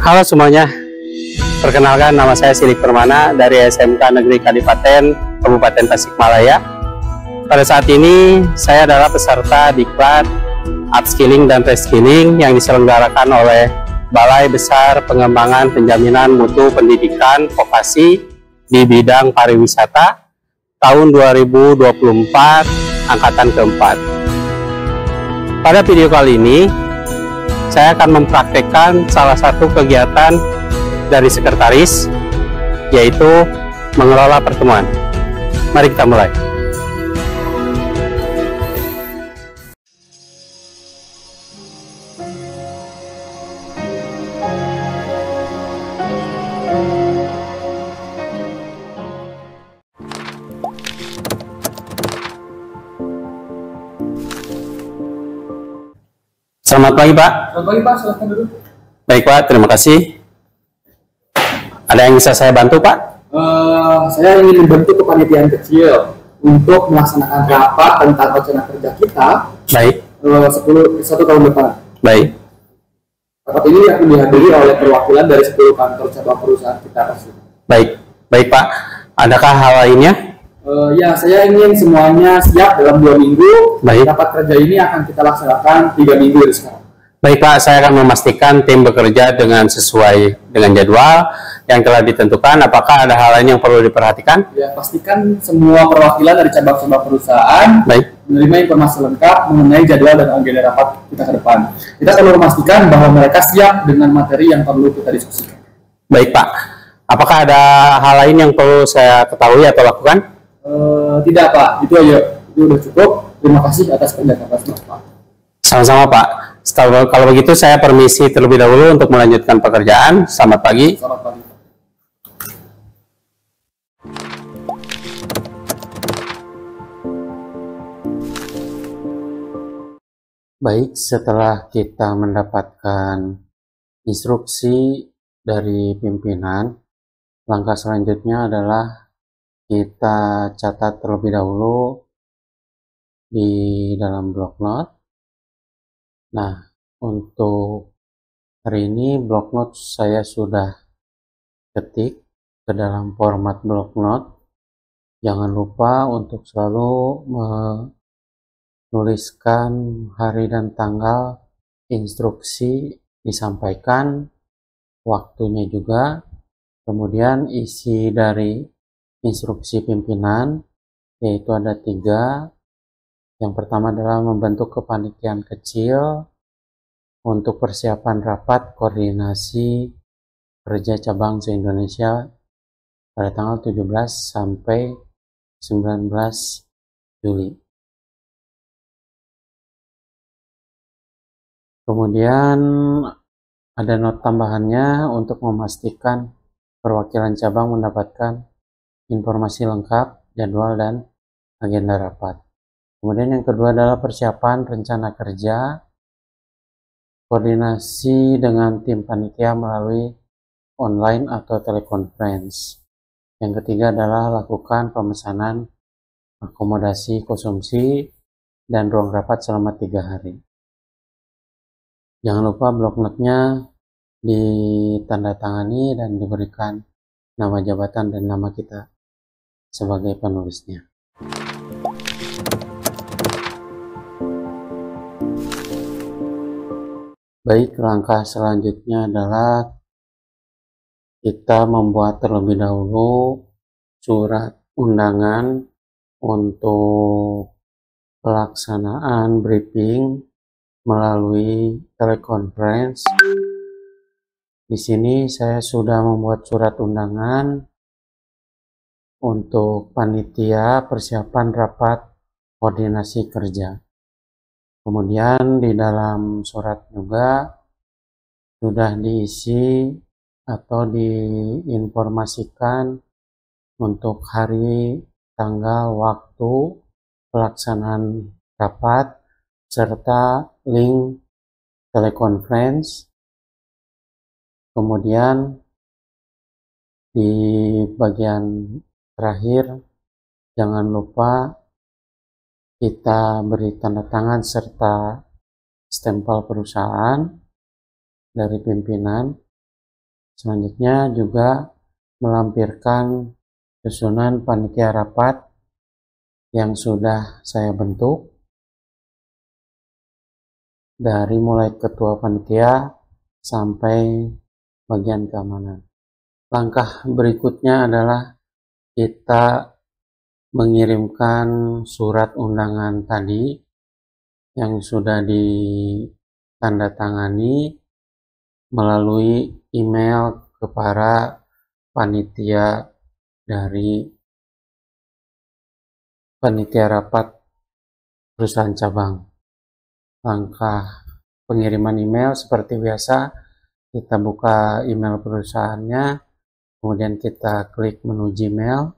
Halo semuanya, perkenalkan nama saya Sidik Permana dari SMK Negeri Kadipaten Kabupaten Tasikmalaya. Pada saat ini saya adalah peserta diklat upskilling dan reskilling yang diselenggarakan oleh Balai Besar Pengembangan Penjaminan Mutu Pendidikan Vokasi di bidang pariwisata tahun 2024 angkatan keempat. Pada video kali ini saya akan mempraktekkan salah satu kegiatan dari sekretaris, yaitu mengelola pertemuan. Mari kita mulai. Selamat pagi, Pak. Selamat pagi, Pak. Silahkan duduk. Baik, Pak. Terima kasih. Ada yang bisa saya bantu, Pak? Saya ingin membentuk kepanitiaan kecil untuk melaksanakan rapat tentang rencana kerja kita. Baik. 1 tahun depan. Baik. Rapat ini akan dihadiri oleh perwakilan dari 10 kantor cabang perusahaan kita tersebut. Baik. Baik, Pak. Adakah hal lainnya? Ya, saya ingin semuanya siap dalam 2 minggu. Baik. Rapat kerja ini akan kita laksanakan 3 minggu dari sekarang. Baik, Pak. Saya akan memastikan tim bekerja dengan sesuai dengan jadwal yang telah ditentukan. Apakah ada hal lain yang perlu diperhatikan? Ya, pastikan semua perwakilan dari cabang-cabang perusahaan menerima informasi lengkap mengenai jadwal dan agenda rapat kita ke depan. Kita perlu memastikan bahwa mereka siap dengan materi yang perlu kita diskusikan. Baik, Pak. Apakah ada hal lain yang perlu saya ketahui atau lakukan? Tidak, Pak. Itu aja. Itu sudah cukup. Terima kasih atas kerja keras, Pak. Sama-sama, Pak. Kalau begitu saya permisi terlebih dahulu untuk melanjutkan pekerjaan. Selamat pagi. Selamat pagi. Baik, setelah kita mendapatkan instruksi dari pimpinan, langkah selanjutnya adalah kita catat terlebih dahulu di dalam blok note. Nah, untuk hari ini blok note saya sudah ketik ke dalam format blok note. Jangan lupa untuk selalu menuliskan hari dan tanggal instruksi disampaikan, waktunya juga, kemudian isi dari instruksi pimpinan, yaitu ada 3. Yang pertama adalah membentuk kepanitiaan kecil untuk persiapan rapat koordinasi kerja cabang se-Indonesia pada tanggal 17 sampai 19 Juli. Kemudian ada not tambahannya untuk memastikan perwakilan cabang mendapatkan informasi lengkap, jadwal, dan agenda rapat. Kemudian yang kedua adalah persiapan rencana kerja, koordinasi dengan tim panitia melalui online atau telekonferensi. Yang ketiga adalah lakukan pemesanan akomodasi konsumsi dan ruang rapat selama 3 hari. Jangan lupa blok note-nya ditandatangani dan diberikan nama jabatan dan nama kita sebagai penulisnya. Baik, langkah selanjutnya adalah kita membuat terlebih dahulu surat undangan untuk pelaksanaan briefing melalui telekonferensi. Di sini saya sudah membuat surat undangan untuk panitia persiapan rapat koordinasi kerja. Kemudian di dalam surat juga sudah diisi atau diinformasikan untuk hari, tanggal, waktu pelaksanaan rapat serta link telekonferensi. Kemudian di bagian terakhir jangan lupa kita beri tanda tangan serta stempel perusahaan dari pimpinan Selanjutnya juga melampirkan susunan panitia rapat yang sudah saya bentuk, dari mulai ketua panitia sampai bagian keamanan. Langkah berikutnya adalah kita mengirimkan surat undangan tadi yang sudah ditandatangani melalui email ke para panitia dari panitia rapat perusahaan cabang. Langkah pengiriman email seperti biasa, kita buka email perusahaannya, kemudian kita klik menu Gmail.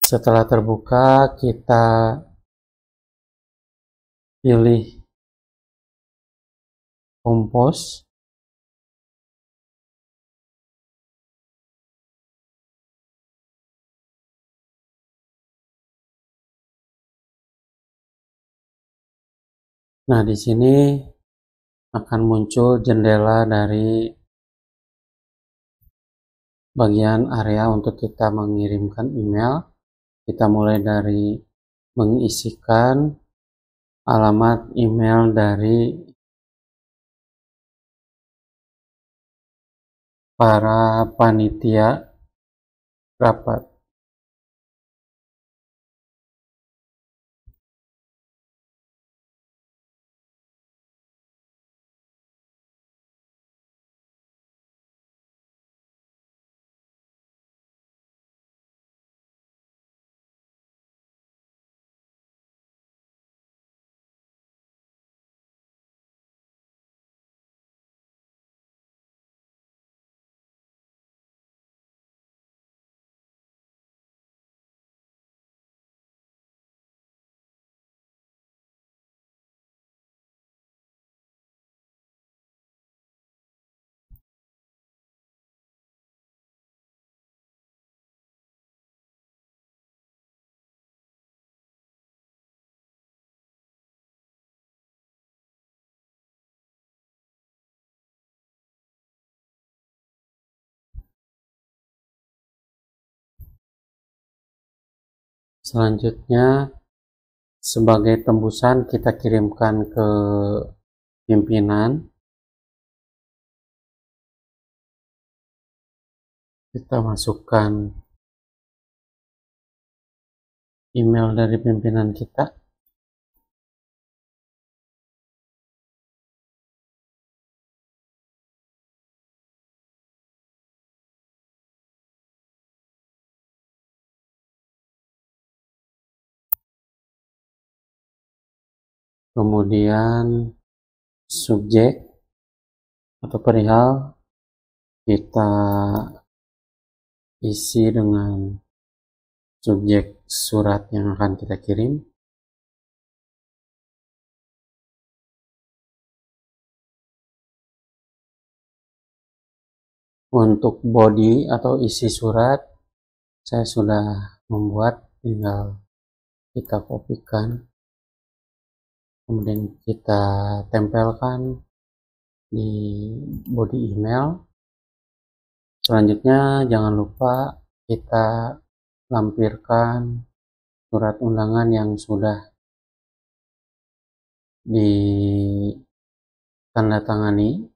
Setelah terbuka, kita pilih Compose. Nah, di sini akan muncul jendela dari bagian area untuk kita mengirimkan email. Kita mulai dari mengisikan alamat email dari para panitia rapat. Selanjutnya, sebagai tembusan kita kirimkan ke pimpinan. Kita masukkan email dari pimpinan kita. Kemudian subjek atau perihal kita isi dengan subjek surat yang akan kita kirim. Untuk body atau isi surat saya sudah membuat, tinggal kita kopikan, kemudian kita tempelkan di body email. Selanjutnya jangan lupa kita lampirkan surat undangan yang sudah ditandatangani.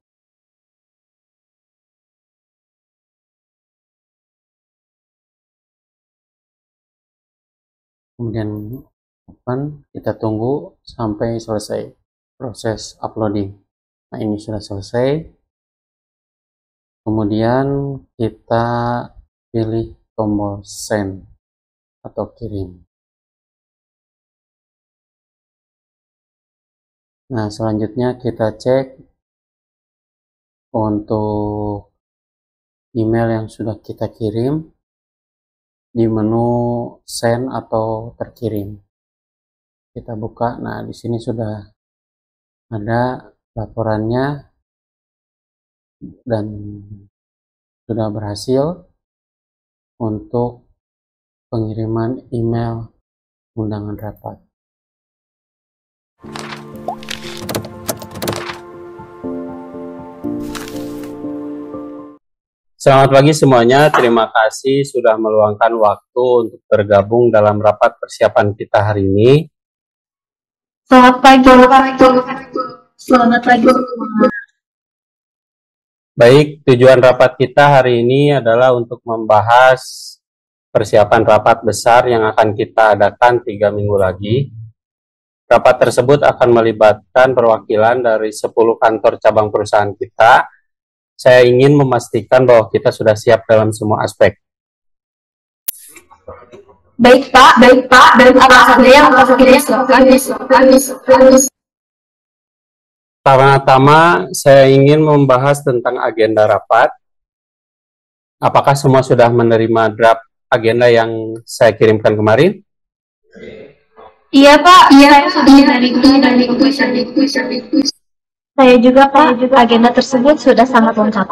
Kemudian open, kita tunggu sampai selesai proses uploading. Nah, ini sudah selesai. Kemudian kita pilih tombol send atau kirim. Nah, selanjutnya kita cek untuk email yang sudah kita kirim di menu send atau terkirim. Kita buka. Nah, di sini sudah ada laporannya dan sudah berhasil untuk pengiriman email undangan rapat. Selamat pagi semuanya, terima kasih sudah meluangkan waktu untuk bergabung dalam rapat persiapan kita hari ini. Selamat pagi. Selamat pagi. Baik, tujuan rapat kita hari ini adalah untuk membahas persiapan rapat besar yang akan kita adakan 3 minggu lagi. Rapat tersebut akan melibatkan perwakilan dari 10 kantor cabang perusahaan kita. Saya ingin memastikan bahwa kita sudah siap dalam semua aspek. Baik Pak. Dan apa saja yang akan kita siapkan? Pertama, saya ingin membahas tentang agenda rapat. Apakah semua sudah menerima draft agenda yang saya kirimkan kemarin? Iya Pak. Saya sudah menerima. Saya juga Pak, agenda tersebut sudah sangat lengkap.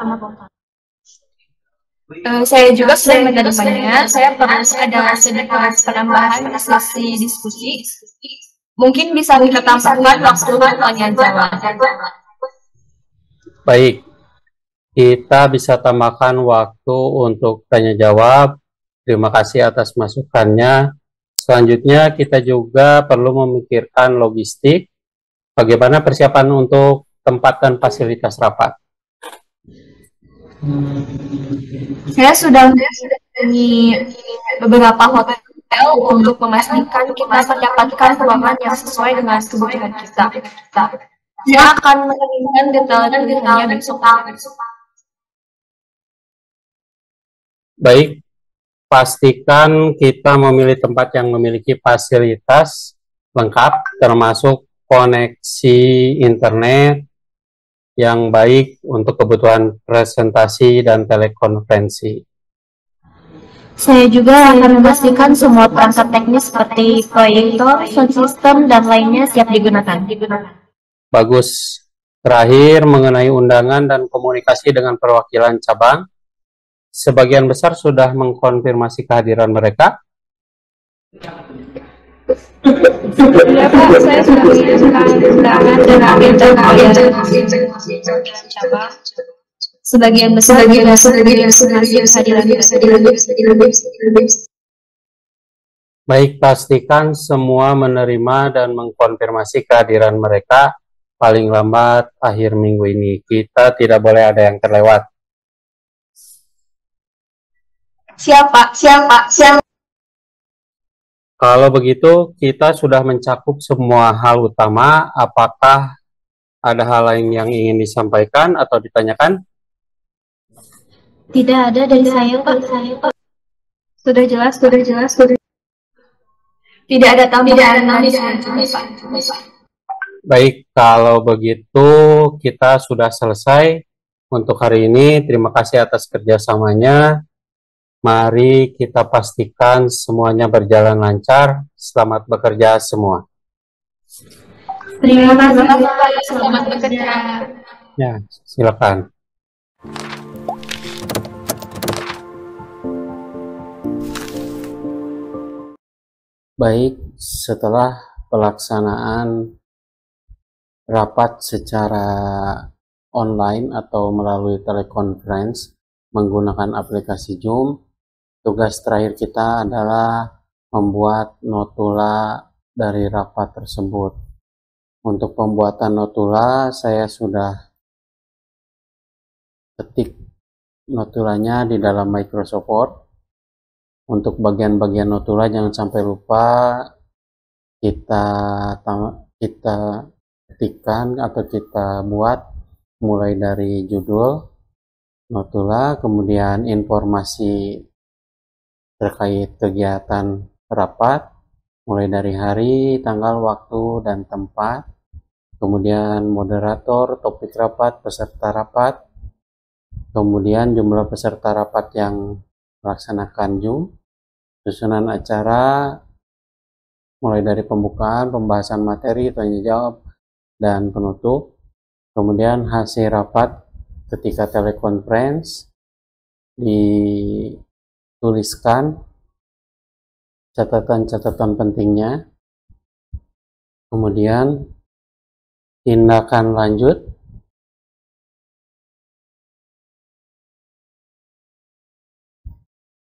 Saya juga sudah menerimanya. Saya perlu ada sedikit penambahan sesi diskusi. Mungkin bisa kita tambahkan waktu pertanyaan jawab. Baik, kita bisa tambahkan waktu untuk tanya jawab. Terima kasih atas masukannya. Selanjutnya kita juga perlu memikirkan logistik. Bagaimana persiapan untuk tempat dan fasilitas rapat? Saya sudah menghubungi beberapa hotel untuk memastikan kita mendapatkan ruangan yang sesuai dengan kebutuhan kita. Saya akan mengirimkan detailnya besok. Baik, pastikan kita memilih tempat yang memiliki fasilitas lengkap, termasuk koneksi internet yang baik untuk kebutuhan presentasi dan telekonferensi. Saya juga akan memastikan semua perangkat teknis seperti proyektor, sound system, dan lainnya siap digunakan. Bagus. Terakhir, mengenai undangan dan komunikasi dengan perwakilan cabang, sebagian besar sudah mengkonfirmasi kehadiran mereka. Ya Pak, saya sudah mengirimkan undangan dan agenda cabang. Sebagian besar Baik, pastikan semua menerima dan mengkonfirmasi kehadiran mereka paling lambat akhir minggu ini. Kita tidak boleh ada yang terlewat. Siap. Kalau begitu, kita sudah mencakup semua hal utama. Apakah ada hal lain yang ingin disampaikan atau ditanyakan? Tidak ada dari saya, Pak. Sudah jelas. Tidak ada tambahan. Baik, kalau begitu kita sudah selesai untuk hari ini. Terima kasih atas kerjasamanya. Mari kita pastikan semuanya berjalan lancar. Selamat bekerja semua. Terima kasih, selamat bekerja. Ya, silakan. Baik, setelah pelaksanaan rapat secara online atau melalui telekonferensi menggunakan aplikasi Zoom, tugas terakhir kita adalah membuat notula dari rapat tersebut. Untuk pembuatan notula, saya sudah ketik notulanya di dalam Microsoft Word. Untuk bagian-bagian notula jangan sampai lupa kita ketikkan atau kita buat mulai dari judul notula, kemudian informasi terkait kegiatan rapat, mulai dari hari, tanggal, waktu, dan tempat, kemudian moderator, topik rapat, peserta rapat, kemudian jumlah peserta rapat yang melaksanakan Zoom, susunan acara, mulai dari pembukaan, pembahasan materi, tanya jawab, dan penutup, kemudian hasil rapat ketika telekonferensi dituliskan catatan-catatan pentingnya, kemudian tindakan lanjut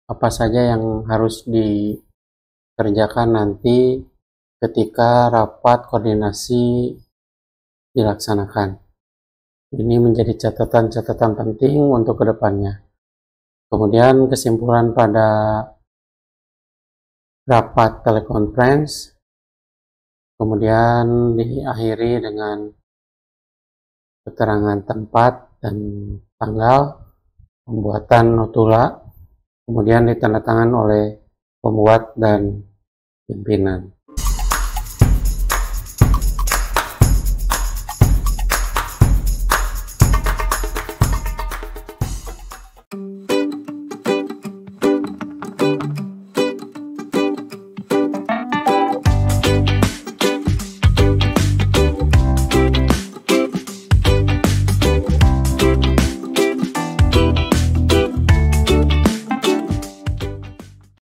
apa saja yang harus dikerjakan nanti ketika rapat koordinasi dilaksanakan. Ini menjadi catatan-catatan penting untuk kedepannya. Kemudian kesimpulan pada rapat telekonferensi kemudian diakhiri dengan keterangan tempat dan tanggal pembuatan notula, kemudian ditandatangan oleh pembuat dan pimpinan.